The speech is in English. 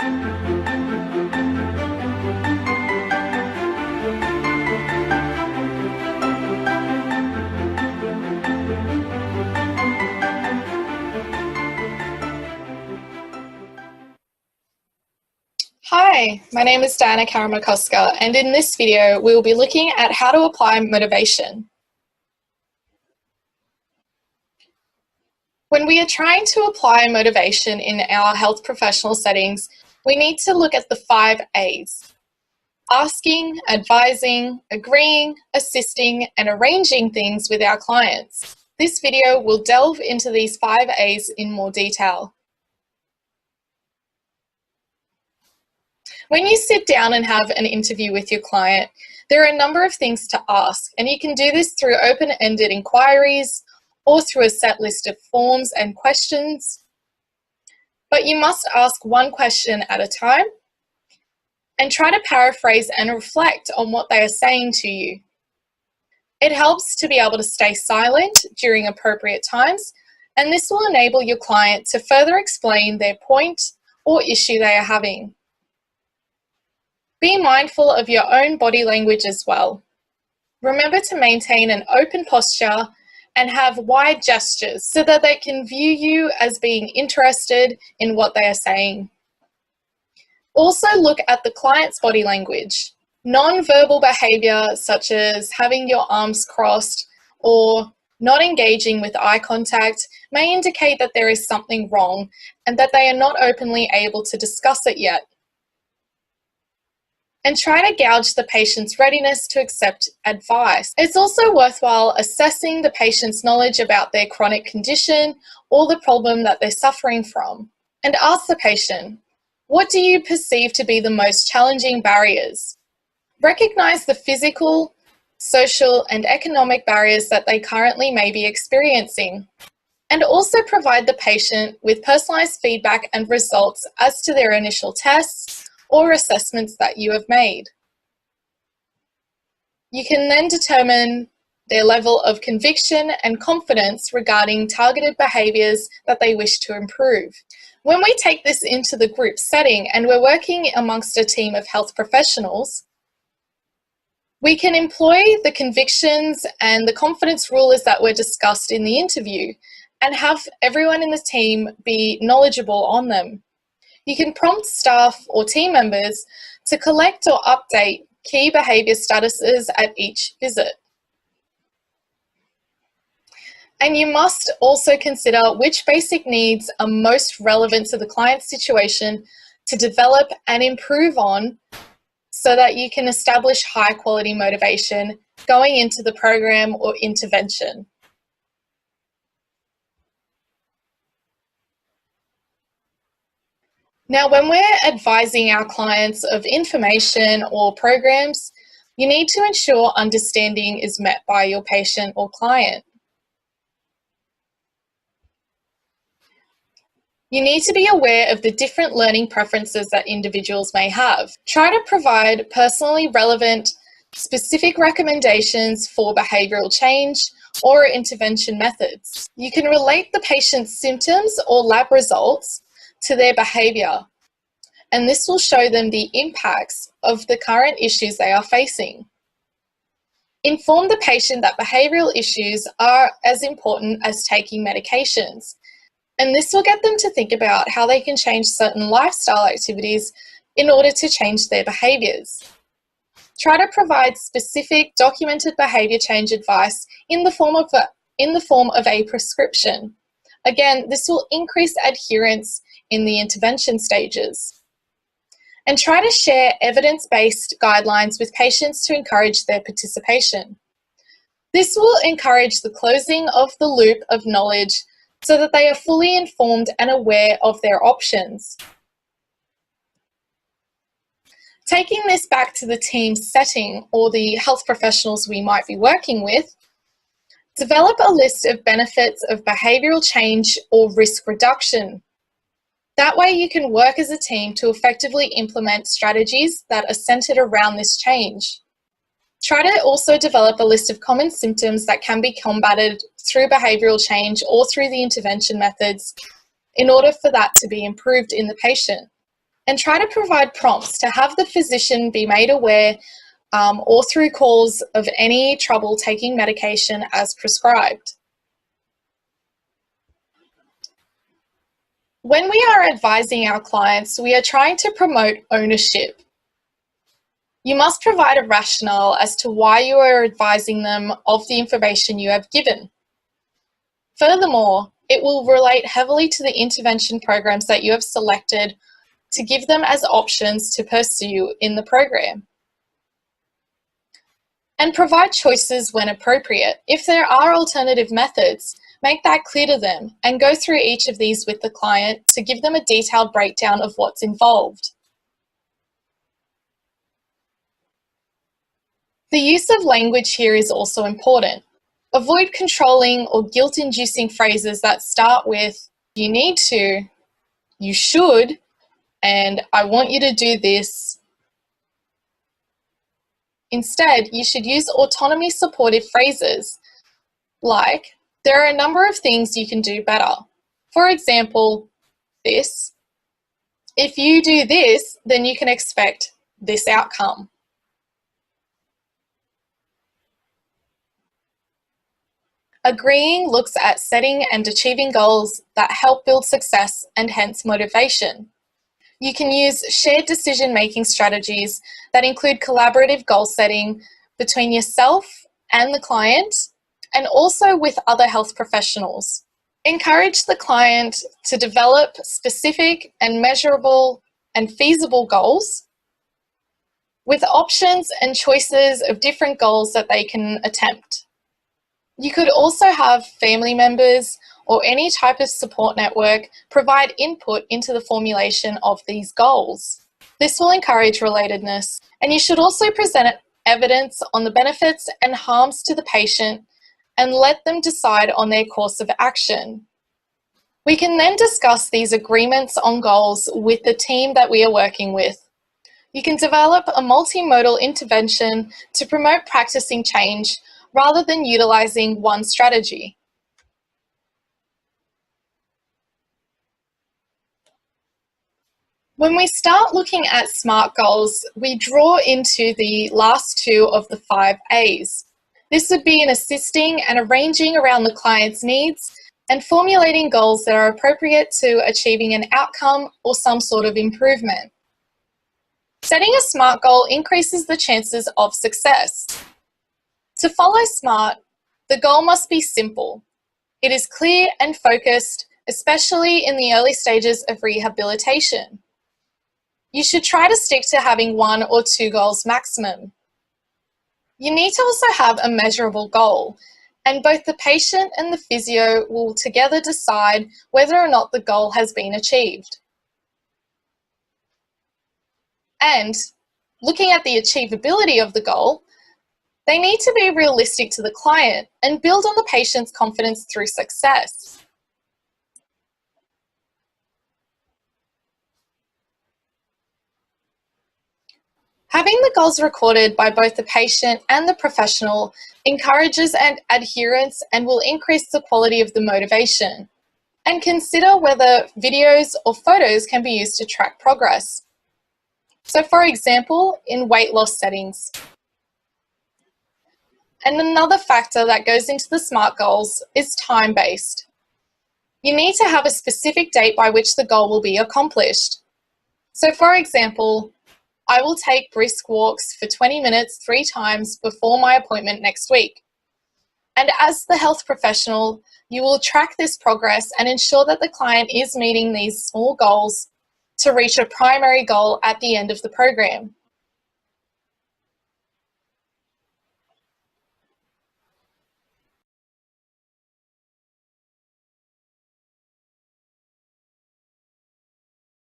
Hi, my name is Diana Karamakoska, and in this video we will be looking at how to apply motivation. When we are trying to apply motivation in our health professional settings, we need to look at the 5 A's: asking, advising, agreeing, assisting, and arranging things with our clients. This video will delve into these 5 A's in more detail. When you sit down and have an interview with your client, there are a number of things to ask, and you can do this through open-ended inquiries or through a set list of forms and questions. But you must ask one question at a time and try to paraphrase and reflect on what they are saying to you. It helps to be able to stay silent during appropriate times, and this will enable your client to further explain their point or issue they are having. Be mindful of your own body language as well. Remember to maintain an open posture and have wide gestures so that they can view you as being interested in what they are saying. Also look at the client's body language. Non-verbal behavior such as having your arms crossed or not engaging with eye contact may indicate that there is something wrong and that they are not openly able to discuss it yet. And try to gauge the patient's readiness to accept advice. It's also worthwhile assessing the patient's knowledge about their chronic condition or the problem that they're suffering from. And ask the patient, what do you perceive to be the most challenging barriers? Recognize the physical, social, and economic barriers that they currently may be experiencing. And also provide the patient with personalized feedback and results as to their initial tests or assessments that you have made. You can then determine their level of conviction and confidence regarding targeted behaviours that they wish to improve. When we take this into the group setting and we're working amongst a team of health professionals, we can employ the convictions and the confidence rulers that were discussed in the interview and have everyone in the team be knowledgeable on them. You can prompt staff or team members to collect or update key behaviour statuses at each visit. And you must also consider which basic needs are most relevant to the client's situation to develop and improve on so that you can establish high quality motivation going into the program or intervention. Now, when we're advising our clients of information or programs, you need to ensure understanding is met by your patient or client. You need to be aware of the different learning preferences that individuals may have. Try to provide personally relevant, specific recommendations for behavioural change or intervention methods. You can relate the patient's symptoms or lab results to their behaviour, and this will show them the impacts of the current issues they are facing. Inform the patient that behavioural issues are as important as taking medications, and this will get them to think about how they can change certain lifestyle activities in order to change their behaviours. Try to provide specific documented behaviour change advice in the form of a prescription. Again, this will increase adherence in the intervention stages. And try to share evidence-based guidelines with patients to encourage their participation. This will encourage the closing of the loop of knowledge so that they are fully informed and aware of their options. Taking this back to the team setting or the health professionals we might be working with, develop a list of benefits of behavioural change or risk reduction. That way you can work as a team to effectively implement strategies that are centred around this change. Try to also develop a list of common symptoms that can be combated through behavioural change or through the intervention methods in order for that to be improved in the patient. And try to provide prompts to have the physician be made aware or through calls of any trouble taking medication as prescribed. When we are advising our clients, we are trying to promote ownership. You must provide a rationale as to why you are advising them of the information you have given. Furthermore, it will relate heavily to the intervention programs that you have selected to give them as options to pursue in the program. And provide choices when appropriate. If there are alternative methods, make that clear to them and go through each of these with the client to give them a detailed breakdown of what's involved. The use of language here is also important. Avoid controlling or guilt-inducing phrases that start with, you need to, you should, and I want you to do this. Instead, you should use autonomy supportive phrases like, there are a number of things you can do better. For example, this. If you do this, then you can expect this outcome. Agreeing looks at setting and achieving goals that help build success and hence motivation. You can use shared decision-making strategies that include collaborative goal setting between yourself and the client, and also with other health professionals. Encourage the client to develop specific and measurable and feasible goals with options and choices of different goals that they can attempt. You could also have family members or any type of support network provide input into the formulation of these goals. This will encourage relatedness, and you should also present evidence on the benefits and harms to the patient and let them decide on their course of action. We can then discuss these agreements on goals with the team that we are working with. You can develop a multimodal intervention to promote practicing change rather than utilizing one strategy. When we start looking at SMART goals, we draw into the last two of the 5 A's. This would be in assisting and arranging around the client's needs and formulating goals that are appropriate to achieving an outcome or some sort of improvement. Setting a SMART goal increases the chances of success. To follow SMART, the goal must be simple. It is clear and focused, especially in the early stages of rehabilitation. You should try to stick to having 1 or 2 goals maximum. You need to also have a measurable goal, and both the patient and the physio will together decide whether or not the goal has been achieved. And looking at the achievability of the goal, they need to be realistic to the client and build on the patient's confidence through success. Having the goals recorded by both the patient and the professional encourages adherence and will increase the quality of the motivation. And consider whether videos or photos can be used to track progress. So for example, in weight loss settings. And another factor that goes into the SMART goals is time-based. You need to have a specific date by which the goal will be accomplished. So for example, I will take brisk walks for 20 minutes 3 times before my appointment next week. And as the health professional, you will track this progress and ensure that the client is meeting these small goals to reach a primary goal at the end of the program.